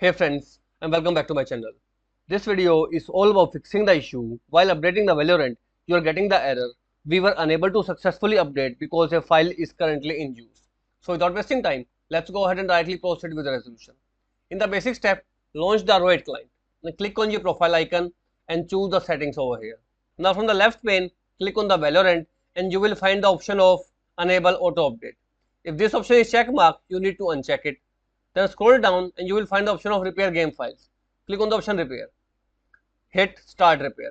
Hey friends, and welcome back to my channel. This video is all about fixing the issue. While updating the Valorant, you are getting the error. We were unable to successfully update because a file is currently in use. So without wasting time, let's go ahead and directly proceed with the resolution. In the basic step, launch the Valorant client. Then click on your profile icon and choose the settings over here. Now from the left pane, click on the Valorant and you will find the option of Enable Auto Update. If this option is check marked, you need to uncheck it. Then scroll down and you will find the option of repair game files. Click on the option repair. Hit start repair.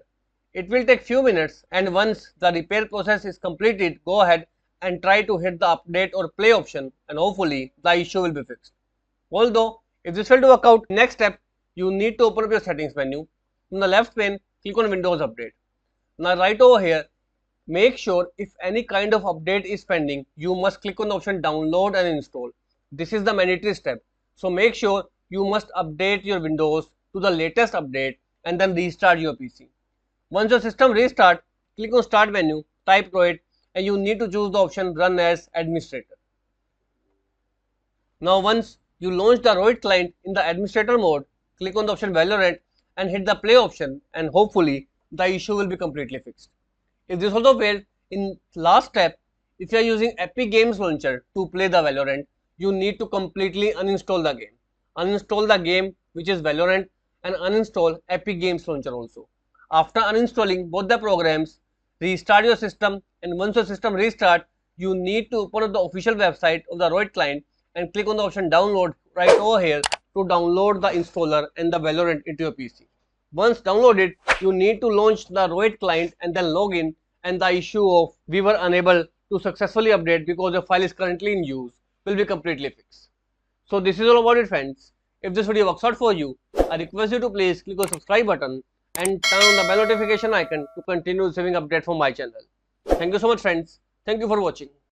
It will take few minutes, and once the repair process is completed, go ahead and try to hit the update or play option, and hopefully the issue will be fixed. Although if this failed to work out, next step you need to open up your settings menu. From the left pane, click on Windows Update. Now right over here, make sure if any kind of update is pending, you must click on the option download and install. This is the mandatory step. So make sure you must update your Windows to the latest update and then restart your PC. Once your system restart, click on start menu, type Roid, and you need to choose the option run as administrator. Now once you launch the Roid client in the administrator mode, click on the option Valorant and hit the play option, and hopefully the issue will be completely fixed. If this also failed, in last step, if you are using Epic Games Launcher to play the Valorant, you need to completely uninstall the game. Uninstall the game, which is Valorant, and uninstall Epic Games Launcher also. After uninstalling both the programs, restart your system, and once your system restart, you need to open up the official website of the Roid client and click on the option download right over here to download the installer and the Valorant into your PC. Once downloaded, you need to launch the Roid client and then log in, and the issue of we were unable to successfully update because the file is currently in use will be completely fixed. So this is all about it, friends. If this video works out for you, I request you to please click on subscribe button and turn on the bell notification icon to continue receiving updates from my channel. Thank you so much, friends. Thank you for watching.